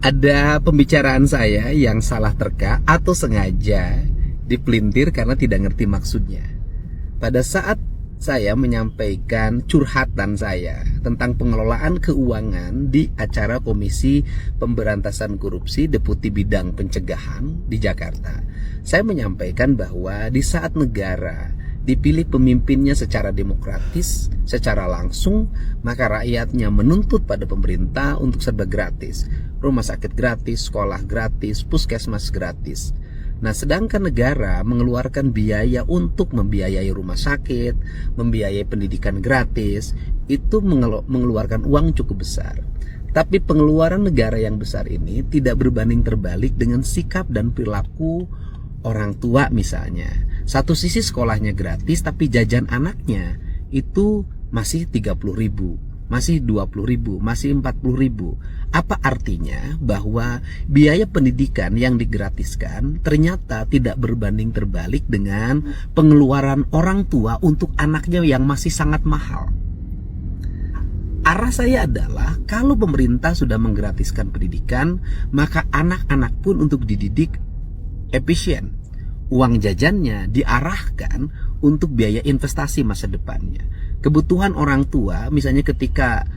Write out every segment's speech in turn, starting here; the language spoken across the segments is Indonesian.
Ada pembicaraan saya yang salah terka atau sengaja dipelintir karena tidak ngerti maksudnya. Pada saat saya menyampaikan curhatan saya tentang pengelolaan keuangan di acara Komisi Pemberantasan Korupsi Deputi Bidang Pencegahan di Jakarta, saya menyampaikan bahwa di saat negara dipilih pemimpinnya secara demokratis, secara langsung, maka rakyatnya menuntut pada pemerintah untuk serba gratis. Rumah sakit gratis, sekolah gratis, puskesmas gratis. Nah, sedangkan negara mengeluarkan biaya untuk membiayai rumah sakit, membiayai pendidikan gratis, itu mengeluarkan uang cukup besar. Tapi pengeluaran negara yang besar ini tidak berbanding terbalik dengan sikap dan perilaku orang tua misalnya. Satu sisi sekolahnya gratis, tapi jajan anaknya itu masih 30.000, masih 20.000, masih 40.000. Apa artinya? Bahwa biaya pendidikan yang digratiskan ternyata tidak berbanding terbalik dengan pengeluaran orang tua untuk anaknya yang masih sangat mahal. Arah saya adalah kalau pemerintah sudah menggratiskan pendidikan, maka anak-anak pun untuk dididik efisien. Uang jajannya diarahkan untuk biaya investasi masa depannya. Kebutuhan orang tua, misalnya ketika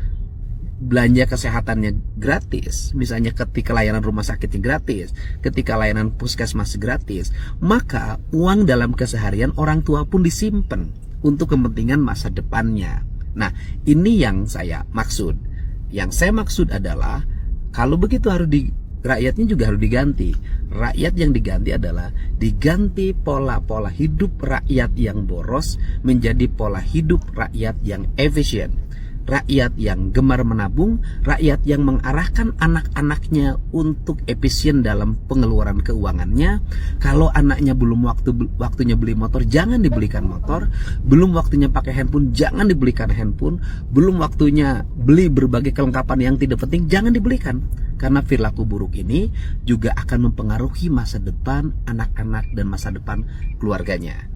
belanja kesehatannya gratis, misalnya ketika layanan rumah sakitnya gratis, ketika layanan puskesmas gratis, maka uang dalam keseharian orang tua pun disimpan untuk kepentingan masa depannya. Nah, ini yang saya maksud. Yang saya maksud adalah kalau begitu rakyatnya juga harus diganti. Rakyat yang diganti adalah diganti pola-pola hidup rakyat yang boros menjadi pola hidup rakyat yang efisien. Rakyat yang gemar menabung, rakyat yang mengarahkan anak-anaknya untuk efisien dalam pengeluaran keuangannya. Kalau anaknya belum waktunya beli motor, jangan dibelikan motor. Belum waktunya pakai handphone, jangan dibelikan handphone. Belum waktunya beli berbagai kelengkapan yang tidak penting, jangan dibelikan. Karena perilaku buruk ini juga akan mempengaruhi masa depan anak-anak dan masa depan keluarganya.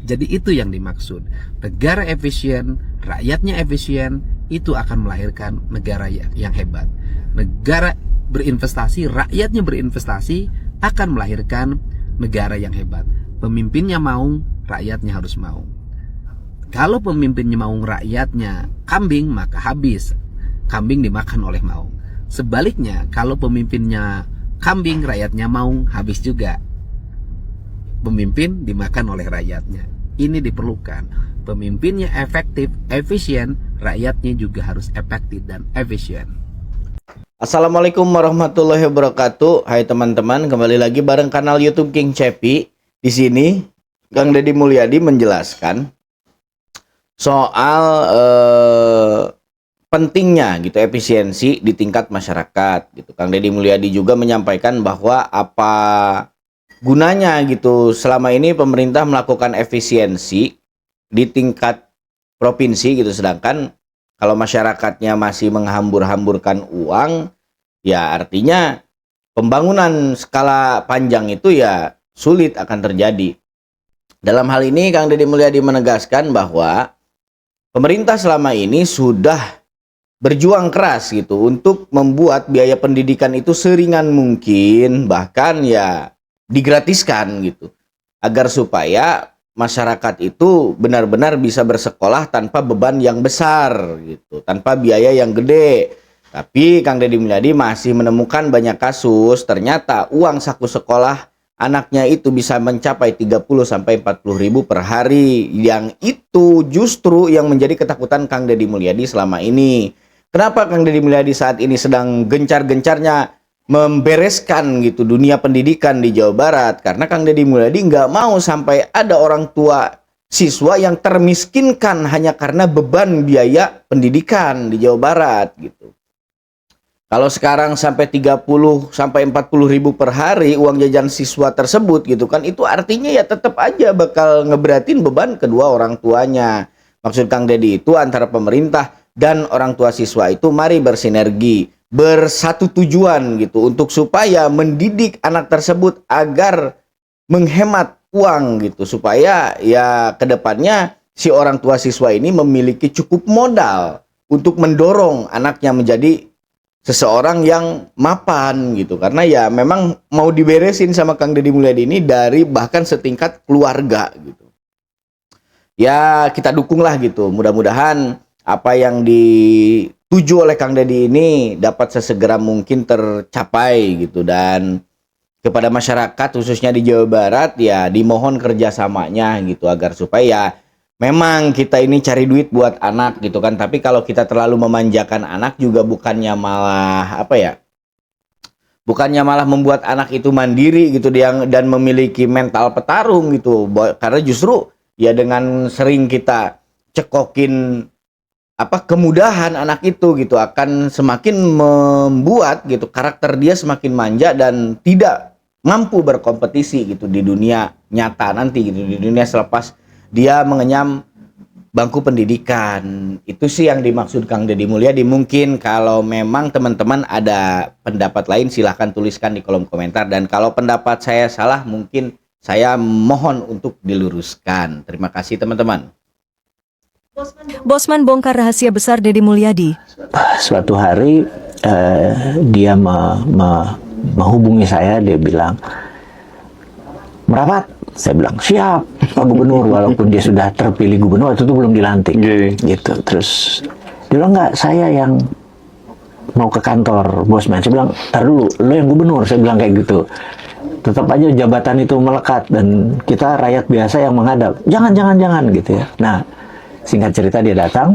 Jadi itu yang dimaksud. Negara efisien, rakyatnya efisien, itu akan melahirkan negara yang hebat. Negara berinvestasi, rakyatnya berinvestasi, akan melahirkan negara yang hebat. Pemimpinnya mau, rakyatnya harus mau. Kalau pemimpinnya mau, rakyatnya kambing, maka habis. Kambing dimakan oleh mau. Sebaliknya, kalau pemimpinnya kambing, rakyatnya mau, habis juga. Pemimpin dimakan oleh rakyatnya. Ini diperlukan. Pemimpinnya efektif, efisien, rakyatnya juga harus efektif dan efisien. Assalamualaikum warahmatullahi wabarakatuh. Hai teman-teman, kembali lagi bareng kanal YouTube King Cepi. Di sini Kang Deddy Mulyadi menjelaskan soal pentingnya gitu efisiensi di tingkat masyarakat gitu. Kang Deddy Mulyadi juga menyampaikan bahwa apa gunanya gitu selama ini pemerintah melakukan efisiensi di tingkat provinsi gitu, sedangkan kalau masyarakatnya masih menghambur-hamburkan uang, ya artinya pembangunan skala panjang itu ya sulit akan terjadi. Dalam hal ini Kang Deddy Mulyadi menegaskan bahwa pemerintah selama ini sudah berjuang keras gitu untuk membuat biaya pendidikan itu seringan mungkin, bahkan ya digratiskan gitu, agar supaya masyarakat itu benar-benar bisa bersekolah tanpa beban yang besar gitu, tanpa biaya yang gede. Tapi Kang Deddy Mulyadi masih menemukan banyak kasus ternyata uang saku sekolah anaknya itu bisa mencapai 30-40 ribu per hari, yang itu justru yang menjadi ketakutan Kang Deddy Mulyadi selama ini. Kenapa Kang Deddy Mulyadi saat ini sedang gencar-gencarnya membereskan gitu dunia pendidikan di Jawa Barat? Karena Kang Deddy Mulyadi nggak mau sampai ada orang tua siswa yang termiskinkan hanya karena beban biaya pendidikan di Jawa Barat gitu. Kalau sekarang sampai 30-40 ribu per hari uang jajan siswa tersebut gitu kan, itu artinya ya tetap aja bakal ngeberatin beban kedua orang tuanya. Maksud Kang Deddy itu antara pemerintah dan orang tua siswa itu mari bersinergi, bersatu tujuan gitu untuk supaya mendidik anak tersebut agar menghemat uang gitu, supaya ya kedepannya si orang tua siswa ini memiliki cukup modal untuk mendorong anaknya menjadi seseorang yang mapan gitu, karena ya memang mau diberesin sama Kang Deddy Mulyadi ini dari bahkan setingkat keluarga gitu. Ya kita dukung lah gitu, mudah-mudahan apa yang dituju oleh Kang Deddy ini dapat sesegera mungkin tercapai gitu, dan kepada masyarakat khususnya di Jawa Barat ya dimohon kerjasamanya gitu, agar supaya memang kita ini cari duit buat anak gitu kan, tapi kalau kita terlalu memanjakan anak juga bukannya malah apa ya, bukannya malah membuat anak itu mandiri gitu dan memiliki mental petarung gitu, karena justru ya dengan sering kita cekokin apa kemudahan anak itu gitu akan semakin membuat gitu karakter dia semakin manja dan tidak mampu berkompetisi gitu di dunia nyata nanti gitu, di dunia selepas dia mengenyam bangku pendidikan. Itu sih yang dimaksud Kang Deddy Mulyadi. Mungkin kalau memang teman-teman ada pendapat lain silahkan tuliskan di kolom komentar, dan kalau pendapat saya salah mungkin saya mohon untuk diluruskan. Terima kasih teman-teman. Bosman bongkar rahasia besar Deddy Mulyadi. Suatu hari dia menghubungi saya, dia bilang, "Merapat." Saya bilang, "Siap Pak Gubernur," walaupun dia sudah terpilih gubernur, waktu itu belum dilantik. Gitu. Terus dia bilang, "Enggak, saya yang mau ke kantor Bosman." Saya bilang, "Ntar dulu, lo yang gubernur." Saya bilang kayak gitu. Tetap aja jabatan itu melekat dan kita rakyat biasa yang menghadap. Jangan gitu ya. Nah, singkat cerita dia datang.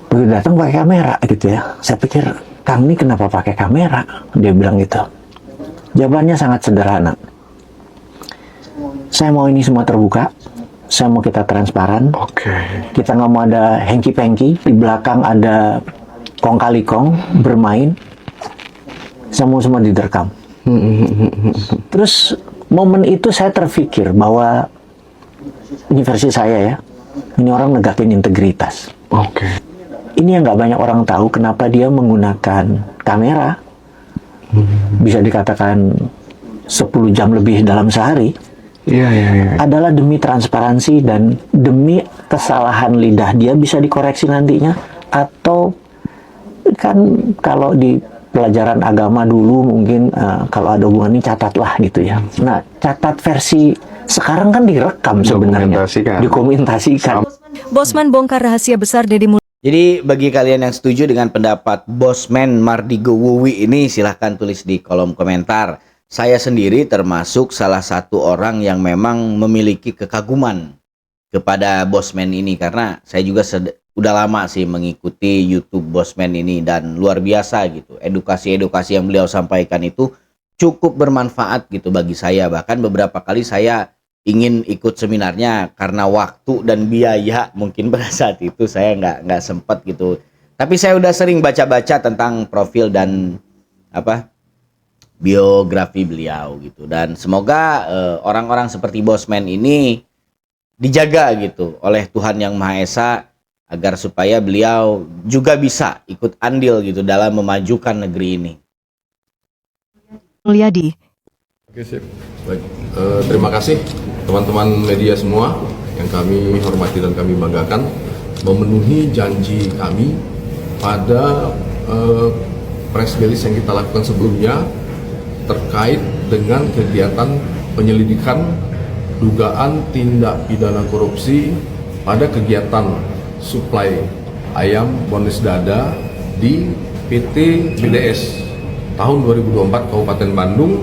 Begitu datang pakai kamera gitu ya. Saya pikir, "Kang ini kenapa pakai kamera?" Dia bilang gitu. Jawabannya sangat sederhana. "Saya mau ini semua terbuka. Saya mau kita transparan. Kita nggak mau ada hengki-pengki. Di belakang ada kong kali kong bermain. Saya mau semua direkam." Terus momen itu saya terpikir bahwa ini versi saya ya. Ini orang negakin integritas. Ini yang nggak banyak orang tahu kenapa dia menggunakan kamera. Bisa dikatakan 10 jam lebih dalam sehari. Adalah demi transparansi dan demi kesalahan lidah dia bisa dikoreksi nantinya, atau kan kalau di pelajaran agama dulu mungkin kalau ada hubungan ini catatlah gitu ya. Nah, catat versi sekarang kan direkam sebenarnya, dikomunikasikan. Bosman bongkar rahasia besar Deddy Mulyadi. Jadi bagi kalian yang setuju dengan pendapat Bosman Mardigo Wuwi ini silahkan tulis di kolom komentar. Saya sendiri termasuk salah satu orang yang memang memiliki kekaguman kepada Bosman ini, karena saya juga udah lama sih mengikuti YouTube Bosman ini dan luar biasa gitu. Edukasi-edukasi yang beliau sampaikan itu cukup bermanfaat gitu bagi saya. Bahkan beberapa kali saya ingin ikut seminarnya karena waktu dan biaya mungkin pada saat itu saya nggak sempat gitu. Tapi saya udah sering baca-baca tentang profil dan biografi beliau gitu, dan semoga orang-orang seperti Bosman ini dijaga gitu oleh Tuhan Yang Maha Esa agar supaya beliau juga bisa ikut andil gitu dalam memajukan negeri ini. Mulyadi. Oke, sip. Baik. Terima kasih teman-teman media semua yang kami hormati dan kami banggakan memenuhi janji kami pada press release yang kita lakukan sebelumnya terkait dengan kegiatan penyelidikan dugaan tindak pidana korupsi pada kegiatan suplai ayam bonus dada di PT BDS tahun 2024 Kabupaten Bandung.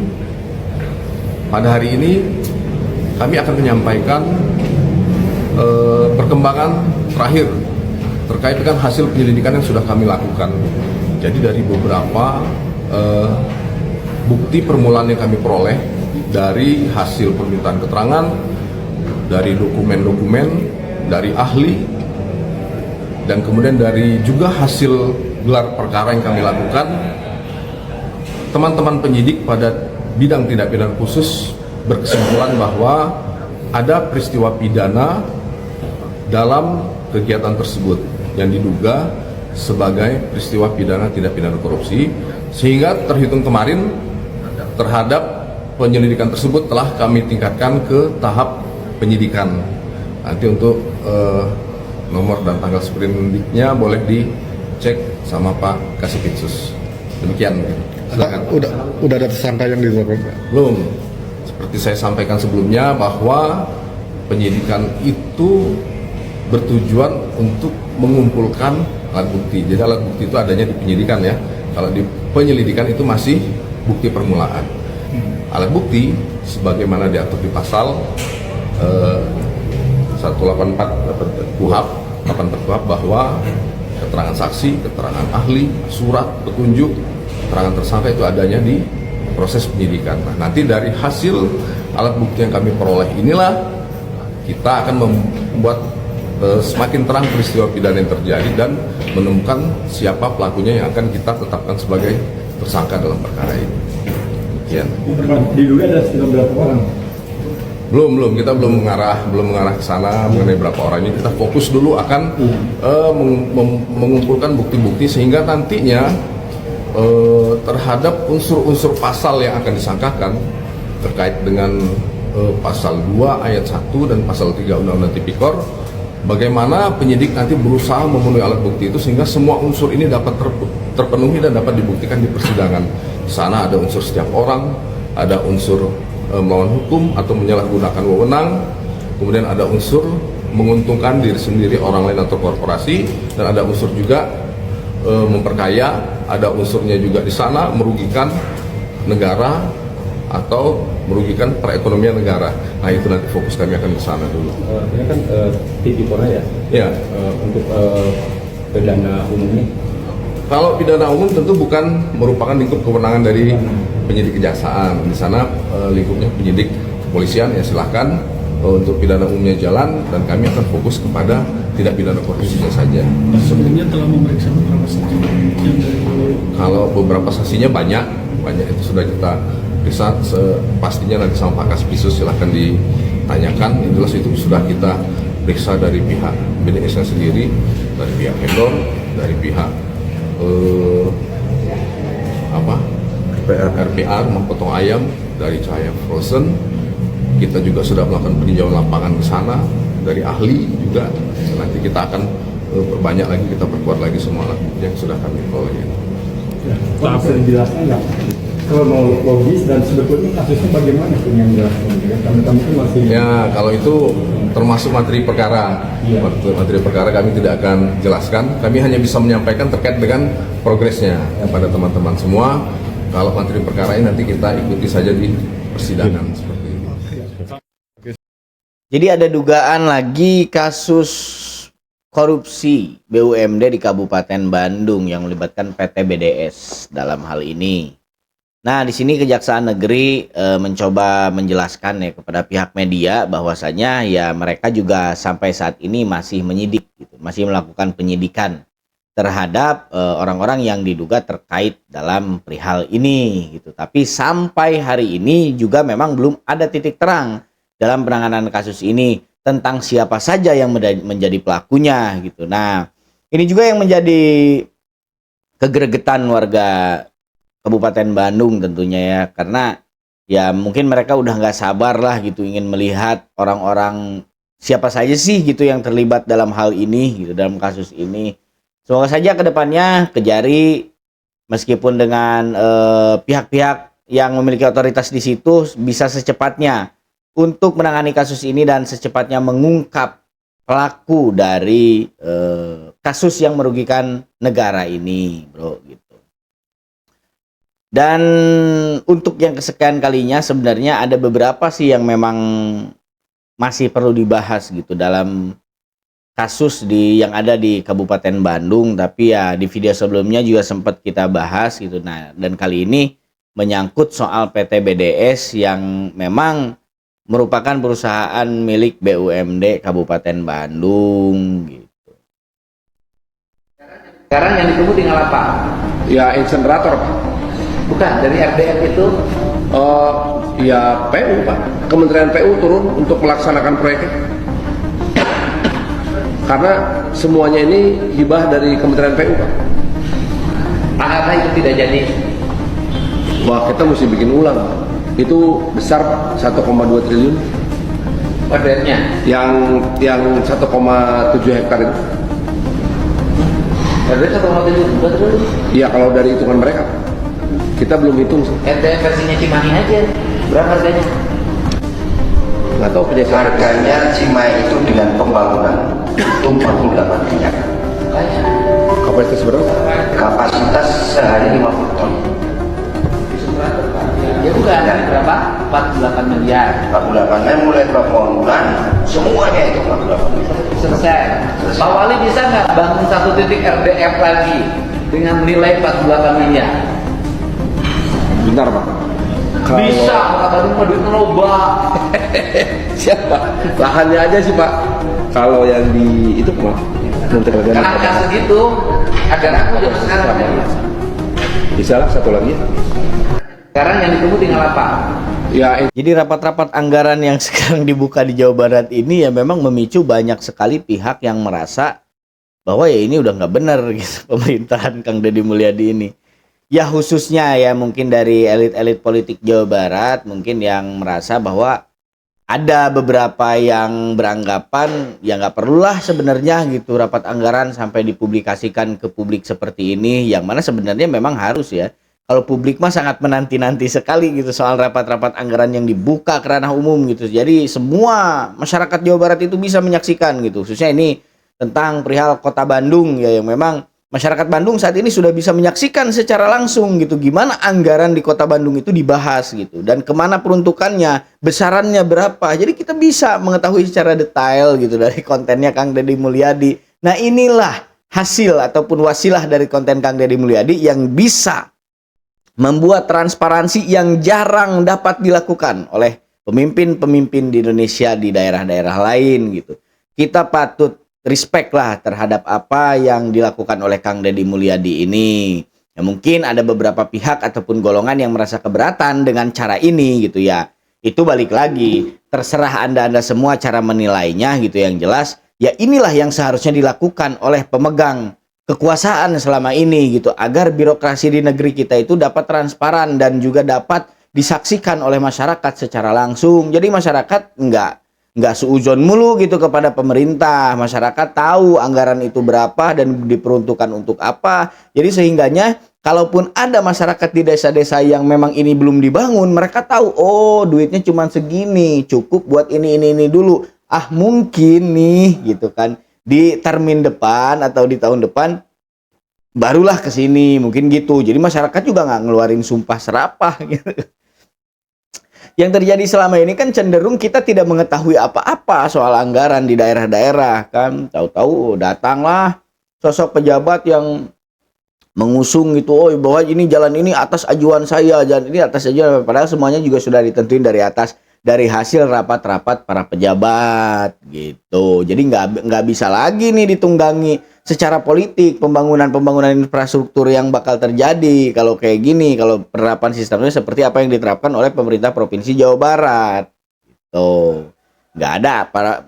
Pada hari ini kami akan menyampaikan perkembangan terakhir terkait dengan hasil penyelidikan yang sudah kami lakukan. Jadi dari beberapa bukti permulaan yang kami peroleh dari hasil permintaan keterangan, dari dokumen-dokumen, dari ahli, dan kemudian dari juga hasil gelar perkara yang kami lakukan, teman-teman penyidik pada bidang tindak pidana khusus berkesimpulan bahwa ada peristiwa pidana dalam kegiatan tersebut yang diduga sebagai peristiwa pidana tindak pidana korupsi, sehingga terhitung kemarin terhadap penyelidikan tersebut telah kami tingkatkan ke tahap penyidikan. Nanti untuk nomor dan tanggal sprintnya boleh dicek sama Pak Kasipitsus. Demikian. Silakan. Udah ada tersangka yang ditetapkan? Belum. Seperti saya sampaikan sebelumnya bahwa penyidikan itu bertujuan untuk mengumpulkan alat bukti. Jadi alat bukti itu adanya di penyidikan ya. Kalau di penyelidikan itu masih bukti permulaan. Alat bukti sebagaimana diatur di pasal 184 KUHP bahwa keterangan saksi, keterangan ahli, surat, petunjuk, keterangan tersangka itu adanya di proses penyidikan. Nah, nanti dari hasil alat bukti yang kami peroleh inilah kita akan membuat semakin terang peristiwa pidana yang terjadi dan menemukan siapa pelakunya yang akan kita tetapkan sebagai tersangka dalam perkara ini. Demikian. Diduga ada sekitar berapa orang? Belum, kita belum mengarah ke sana mengenai berapa orang ini. Kita fokus dulu akan mengumpulkan bukti-bukti sehingga nantinya terhadap unsur-unsur pasal yang akan disangkakan terkait dengan pasal 2 ayat 1 dan pasal 3 Undang-Undang Tipikor, bagaimana penyidik nanti berusaha memenuhi alat bukti itu sehingga semua unsur ini dapat terpenuhi dan dapat dibuktikan di persidangan. Di sana ada unsur setiap orang, ada unsur melawan hukum atau menyalahgunakan wewenang, kemudian ada unsur menguntungkan diri sendiri, orang lain atau korporasi, dan ada unsur juga memperkaya, ada unsurnya juga di sana merugikan negara atau merugikan perekonomian negara. Nah, itu nanti fokus kami akan ke sana dulu. Ini kan Tipikor ya? Ya. Untuk pidana umum ini? Kalau pidana umum tentu bukan merupakan lingkup kewenangan dari penyidik kejaksaan. Di sana lingkupnya penyidik kepolisian, ya silahkan untuk pidana umumnya jalan dan kami akan fokus kepada tidak pidana korupsinya saja. Sebelumnya telah memeriksa beberapa saksi yang dari Kalau beberapa saksinya banyak itu sudah kita periksa. Pastinya nanti sama Pak Kasipitsus silahkan ditanyakan. Yang jelas itu sudah kita periksa dari pihak BDS-nya sendiri, dari pihak vendor, dari pihak RPA Rumah Potong Ayam, dari Cahaya Frozen. Kita juga sudah melakukan peninjauan lapangan ke sana dari ahli juga. Nanti kita akan perbanyak lagi, kita perkuat lagi semua alat bukti yang sudah kami peroleh. Pak, bisa dijelaskan nggak kronologis dan sebetulnya kasusnya bagaimana pun yang dijelaskan? Kami itu masih Kalau itu termasuk materi perkara. Materi perkara kami tidak akan jelaskan. Kami hanya bisa menyampaikan terkait dengan progresnya kepada teman-teman semua. Kalau materi perkara ini nanti kita ikuti saja di persidangan seperti ini. Jadi ada dugaan lagi kasus korupsi BUMD di Kabupaten Bandung yang melibatkan PT BDS dalam hal ini. Nah, di sini Kejaksaan Negeri mencoba menjelaskan ya kepada pihak media bahwasanya ya mereka juga sampai saat ini masih menyidik, gitu, masih melakukan penyidikan terhadap orang-orang yang diduga terkait dalam perihal ini, gitu. Tapi sampai hari ini juga memang belum ada titik terang dalam penanganan kasus ini tentang siapa saja yang menjadi pelakunya, gitu. Nah, ini juga yang menjadi kegregetan warga Kabupaten Bandung tentunya ya, karena ya mungkin mereka udah nggak sabar lah gitu ingin melihat orang-orang siapa saja sih gitu yang terlibat dalam hal ini gitu, dalam kasus ini. Semoga saja kedepannya Kejari meskipun dengan pihak-pihak yang memiliki otoritas di situ bisa secepatnya untuk menangani kasus ini dan secepatnya mengungkap pelaku dari kasus yang merugikan negara ini, bro, gitu. Dan untuk yang kesekian kalinya sebenarnya ada beberapa sih yang memang masih perlu dibahas gitu dalam kasus yang ada di Kabupaten Bandung, tapi ya di video sebelumnya juga sempat kita bahas gitu. Nah, dan kali ini menyangkut soal PT BDS yang memang merupakan perusahaan milik BUMD Kabupaten Bandung gitu. Sekarang yang ditunggu tinggal apa? Ya insenerator Pak. Bukan, dari RDF itu Ya PU Pak. Kementerian PU turun untuk melaksanakan proyeknya. Karena semuanya ini hibah dari Kementerian PU Pak. Kenapa itu tidak jadi? Wah, kita mesti bikin ulang. Itu besar 1,2 triliun. Proyeknya? Yang 1,7 hektar itu. RD 1,7 juta triliun. Iya, kalau dari hitungan mereka. Kita belum hitung sih. RDM versinya Cimahi aja. Berapa harganya? Nggak tahu penjelasan. Harganya Cimahi itu dengan pembangunan itu 48 miliar. Kapasitas berapa? Kapasitas sehari 50 ton. Ya bukan, berapa? 48 miliar. 48 mulai pembangunan semuanya itu 48 miliar. Selesai. Pak Wali bisa nggak bangun satu titik RDF lagi dengan nilai 48 miliar? Bentar, Pak. Bisa, Pak Bandung mau duit loba. Siapa? Lahannya aja sih, Pak. Kalau yang di itu Pak. Menteri Agama. Karena nggak segitu, agar aku jam sekarang. Bisa lah satu lagi. Sekarang yang ditunggu tinggal apa? Ya, Jadi rapat-rapat anggaran yang sekarang dibuka di Jawa Barat ini ya memang memicu banyak sekali pihak yang merasa bahwa ya ini udah nggak benar gitu pemerintahan Kang Deddy Mulyadi ini. Ya khususnya ya mungkin dari elit-elit politik Jawa Barat mungkin yang merasa bahwa ada beberapa yang beranggapan ya nggak perlulah sebenarnya gitu rapat anggaran sampai dipublikasikan ke publik seperti ini, yang mana sebenarnya memang harus ya. Kalau publik mah sangat menanti-nanti sekali gitu soal rapat-rapat anggaran yang dibuka ke ranah umum gitu. Jadi semua masyarakat Jawa Barat itu bisa menyaksikan gitu. Khususnya ini tentang perihal Kota Bandung ya, yang memang masyarakat Bandung saat ini sudah bisa menyaksikan secara langsung gitu gimana anggaran di Kota Bandung itu dibahas gitu dan kemana peruntukannya, besarannya berapa. Jadi kita bisa mengetahui secara detail gitu dari kontennya Kang Deddy Mulyadi. Nah inilah hasil ataupun wasilah dari konten Kang Deddy Mulyadi yang bisa membuat transparansi yang jarang dapat dilakukan oleh pemimpin-pemimpin di Indonesia di daerah-daerah lain gitu. Kita patut respect lah terhadap apa yang dilakukan oleh Kang Deddy Mulyadi ini. Ya, mungkin ada beberapa pihak ataupun golongan yang merasa keberatan dengan cara ini gitu ya. Itu balik lagi, terserah Anda semua cara menilainya gitu. Yang jelas ya inilah yang seharusnya dilakukan oleh pemegang kekuasaan selama ini gitu, agar birokrasi di negeri kita itu dapat transparan dan juga dapat disaksikan oleh masyarakat secara langsung. Jadi masyarakat nggak suuzon mulu gitu kepada pemerintah. Masyarakat tahu anggaran itu berapa dan diperuntukkan untuk apa. Jadi sehingganya kalaupun ada masyarakat di desa-desa yang memang ini belum dibangun, mereka tahu oh duitnya cuma segini, cukup buat ini dulu. Ah mungkin nih gitu kan di termin depan atau di tahun depan barulah ke sini, mungkin gitu. Jadi masyarakat juga nggak ngeluarin sumpah serapah gitu. Yang terjadi selama ini kan cenderung kita tidak mengetahui apa-apa soal anggaran di daerah-daerah kan. Tahu-tahu datanglah sosok pejabat yang mengusung gitu, oh bahwa ini jalan ini atas ajuan saya, jalan ini atas ajuan, padahal semuanya juga sudah ditentuin dari atas, dari hasil rapat-rapat para pejabat gitu. Jadi nggak bisa lagi nih ditunggangi secara politik pembangunan infrastruktur yang bakal terjadi kalau kayak gini, kalau penerapan sistemnya seperti apa yang diterapkan oleh pemerintah Provinsi Jawa Barat gitu. Nggak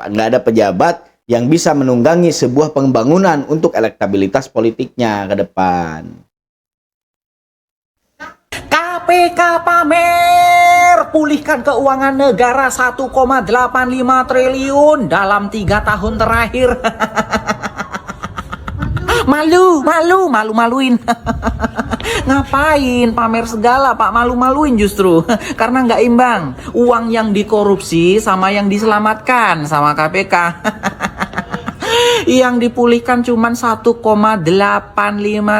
ada pejabat yang bisa menunggangi sebuah pembangunan untuk elektabilitas politiknya ke depan. KPK pamer pulihkan keuangan negara 1,85 triliun dalam 3 tahun terakhir. Maluin. Ngapain pamer segala Pak, maluin justru. Karena nggak imbang uang yang dikorupsi sama yang diselamatkan sama KPK. Yang dipulihkan cuma 1,85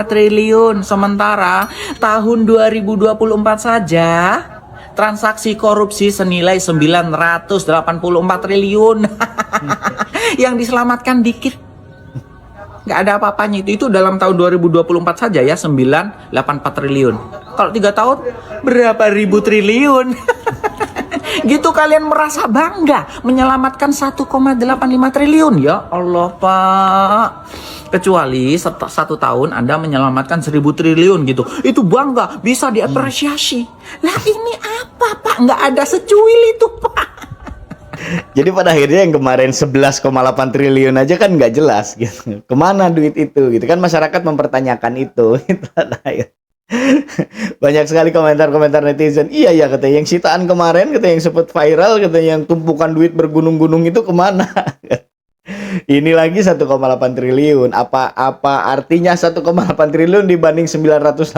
triliun. Sementara tahun 2024 saja transaksi korupsi senilai 984 triliun. Yang diselamatkan dikit, nggak ada apa-apanya. Itu dalam tahun 2024 saja ya 984 triliun. Kalau 3 tahun berapa ribu triliun. Gitu kalian merasa bangga menyelamatkan 1,85 triliun. Ya Allah Pak, kecuali 1 tahun Anda menyelamatkan 1000 triliun gitu, itu bangga, bisa diapresiasi. Lah ini apa Pak, nggak ada secuil itu Pak. Jadi pada akhirnya yang kemarin 11,8 triliun aja kan nggak jelas gitu. Kemana duit itu gitu kan, masyarakat mempertanyakan itu. Banyak sekali komentar-komentar netizen. Iya ya katanya yang sitaan kemarin, katanya yang sempat viral, katanya yang tumpukan duit bergunung-gunung itu kemana. Ini lagi 1,8 triliun. Apa artinya 1,8 triliun dibanding 984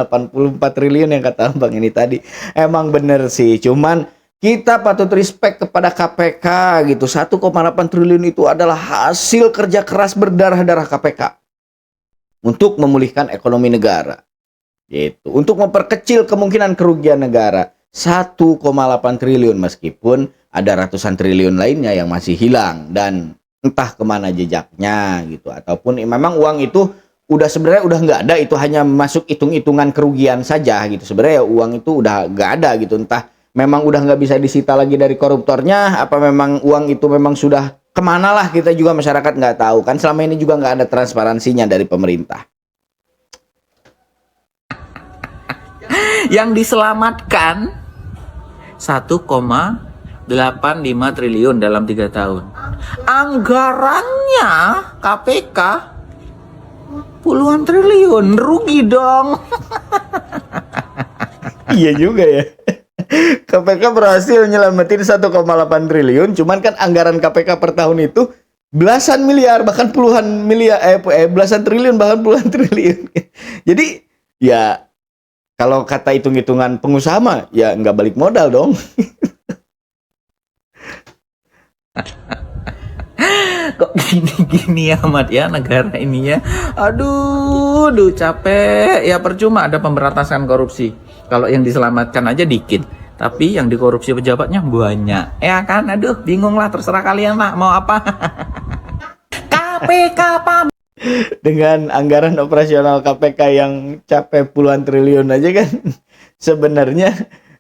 triliun yang kata Bang ini tadi? Emang bener sih, cuman kita patut respect kepada KPK gitu. 1,8 triliun itu adalah hasil kerja keras berdarah-darah KPK untuk memulihkan ekonomi negara. Gitu. Untuk memperkecil kemungkinan kerugian negara. 1,8 triliun meskipun ada ratusan triliun lainnya yang masih hilang dan entah kemana jejaknya gitu, ataupun memang uang itu sebenarnya udah nggak ada, itu hanya masuk hitung-hitungan kerugian saja gitu. Sebenarnya uang itu udah nggak ada gitu, entah memang udah nggak bisa disita lagi dari koruptornya, apa memang uang itu memang sudah kemana lah, kita juga masyarakat nggak tahu kan. Selama ini juga nggak ada transparansinya dari pemerintah. Yang diselamatkan 1,85 triliun dalam 3 tahun. Anggarannya KPK puluhan triliun, rugi dong. Iya juga ya. KPK berhasil nyelamatin 1,8 triliun, cuman kan anggaran KPK per tahun itu belasan miliar, bahkan puluhan miliar, belasan triliun, bahkan puluhan triliun. Jadi ya kalau kata hitung-hitungan pengusaha mah ya nggak balik modal dong. Kok gini-gini amat ya negara ini ya. Aduh capek. Ya percuma ada pemberantasan korupsi kalau yang diselamatkan aja dikit, tapi yang dikorupsi pejabatnya banyak. Ya kan, aduh bingung lah, terserah kalian lah mau apa. KPK pam. Dengan anggaran operasional KPK yang capai puluhan triliun aja kan sebenarnya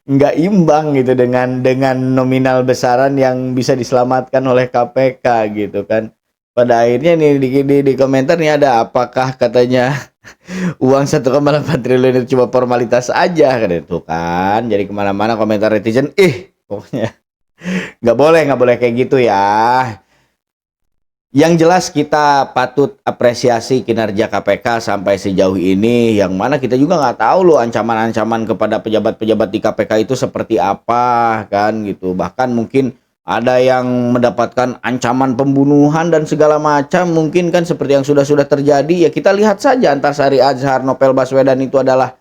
nggak imbang gitu dengan nominal besaran yang bisa diselamatkan oleh KPK gitu kan. Pada akhirnya nih di komentar nih ada, apakah katanya uang 1,8 triliun itu cuma formalitas aja kan, itu kan. Jadi kemana-mana komentar netizen, pokoknya nggak boleh kayak gitu ya. Yang jelas kita patut apresiasi kinerja KPK sampai sejauh ini, yang mana kita juga nggak tahu loh ancaman-ancaman kepada pejabat-pejabat di KPK itu seperti apa kan gitu. Bahkan mungkin ada yang mendapatkan ancaman pembunuhan dan segala macam mungkin kan, seperti yang sudah terjadi. Ya kita lihat saja, Antasari Azhar, Novel Baswedan itu adalah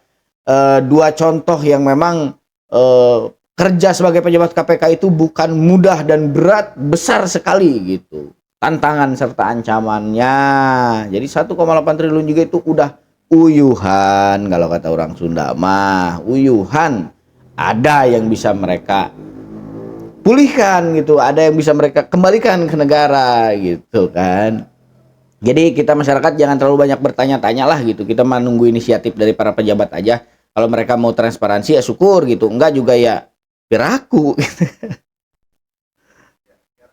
dua contoh yang memang kerja sebagai pejabat KPK itu bukan mudah dan berat, besar sekali gitu tantangan serta ancamannya. Jadi 1,8 triliun juga itu udah uyuhan, kalau kata orang Sunda mah uyuhan. Ada yang bisa mereka pulihkan gitu, ada yang bisa mereka kembalikan ke negara gitu kan. Jadi kita masyarakat jangan terlalu banyak bertanya-tanya lah gitu, kita menunggu inisiatif dari para pejabat aja. Kalau mereka mau transparansi ya syukur gitu, enggak juga ya piraku.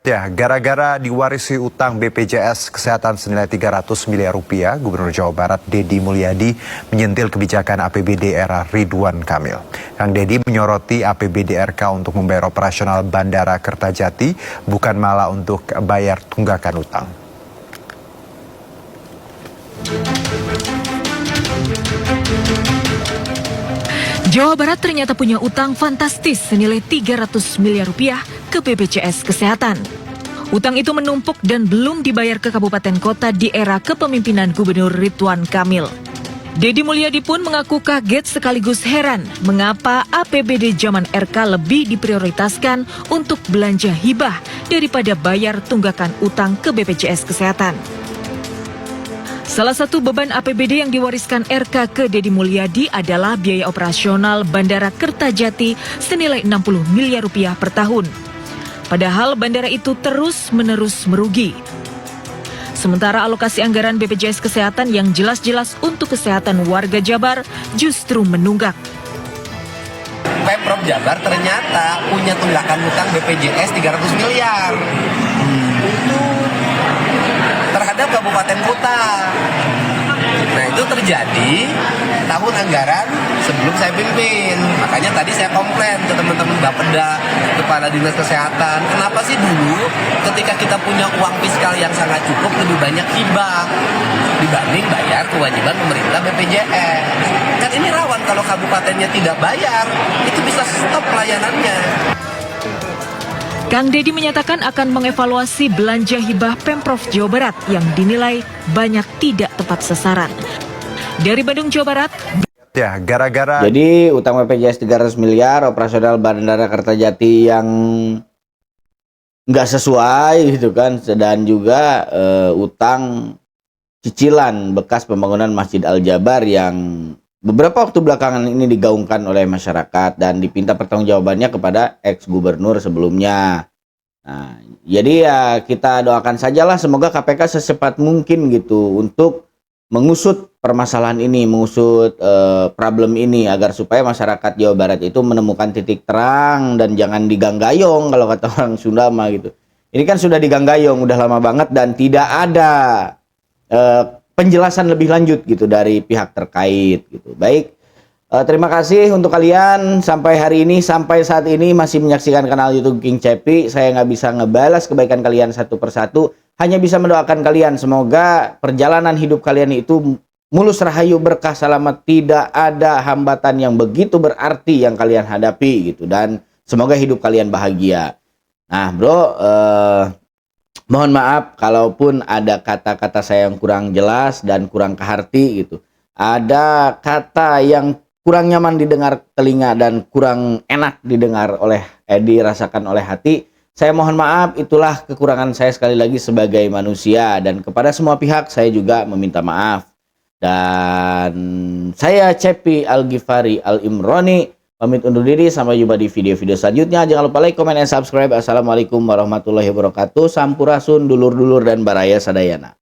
Ya, gara-gara diwarisi utang BPJS Kesehatan senilai 300 miliar rupiah, Gubernur Jawa Barat Deddy Mulyadi menyentil kebijakan APBD era Ridwan Kamil. Kang Deddy menyoroti APBD RK untuk membayar operasional Bandara Kertajati, bukan malah untuk bayar tunggakan utang. Jawa Barat ternyata punya utang fantastis senilai 300 miliar rupiah ke BPJS Kesehatan. Utang itu menumpuk dan belum dibayar ke kabupaten kota di era kepemimpinan Gubernur Ridwan Kamil. Deddy Mulyadi pun mengaku kaget sekaligus heran mengapa APBD zaman RK lebih diprioritaskan untuk belanja hibah daripada bayar tunggakan utang ke BPJS Kesehatan. Salah satu beban APBD yang diwariskan RK ke Deddy Mulyadi adalah biaya operasional Bandara Kertajati senilai 60 miliar rupiah per tahun. Padahal bandara itu terus-menerus merugi. Sementara alokasi anggaran BPJS Kesehatan yang jelas-jelas untuk kesehatan warga Jabar justru menunggak. Pemprov Jabar ternyata punya tunggakan utang BPJS 300 miliar. Terhadap kabupaten kota. Nah itu terjadi tahun anggaran sebelum saya pimpin. Makanya tadi saya komplain ke teman-teman Bapeda, kepala dinas kesehatan. Kenapa sih dulu ketika kita punya uang fiskal yang sangat cukup lebih banyak hibah dibanding bayar kewajiban pemerintah BPJS. Kan ini rawan kalau kabupatennya tidak bayar, itu bisa stop pelayanannya. Kang Deddy menyatakan akan mengevaluasi belanja hibah Pemprov Jawa Barat yang dinilai banyak tidak tepat sasaran. Dari Bandung, Jawa Barat. Ya, gara-gara Jadi utang BPJS 300 miliar, operasional Bandara Kertajati yang nggak sesuai gitu kan, dan juga utang cicilan bekas pembangunan Masjid Al-Jabar yang beberapa waktu belakangan ini digaungkan oleh masyarakat dan dipinta pertanggungjawabannya kepada ex-gubernur sebelumnya. Nah, jadi ya kita doakan sajalah semoga KPK secepat mungkin gitu untuk mengusut permasalahan ini, mengusut problem ini agar supaya masyarakat Jawa Barat itu menemukan titik terang dan jangan diganggayong kalau kata orang Sunda mah gitu. Ini kan sudah diganggayong udah lama banget dan tidak ada penjelasan lebih lanjut gitu dari pihak terkait gitu. Baik, terima kasih untuk kalian sampai hari ini, sampai saat ini masih menyaksikan kanal YouTube King Cepi. Saya nggak bisa ngebalas kebaikan kalian satu persatu, hanya bisa mendoakan kalian semoga perjalanan hidup kalian itu mulus rahayu, berkah, selamat, tidak ada hambatan yang begitu berarti yang kalian hadapi gitu, dan semoga hidup kalian bahagia. Nah bro, mohon maaf kalaupun ada kata-kata saya yang kurang jelas dan kurang keharti gitu. Ada kata yang kurang nyaman didengar telinga dan kurang enak didengar oleh dirasakan oleh hati. Saya mohon maaf, itulah kekurangan saya sekali lagi sebagai manusia, dan kepada semua pihak saya juga meminta maaf. Dan saya Cepi Al-Ghifari Al-Imroni pamit undur diri, sampai jumpa di video-video selanjutnya. Jangan lupa like, comment, and subscribe. Assalamualaikum warahmatullahi wabarakatuh. Sampurasun, dulur-dulur dan baraya sadayana.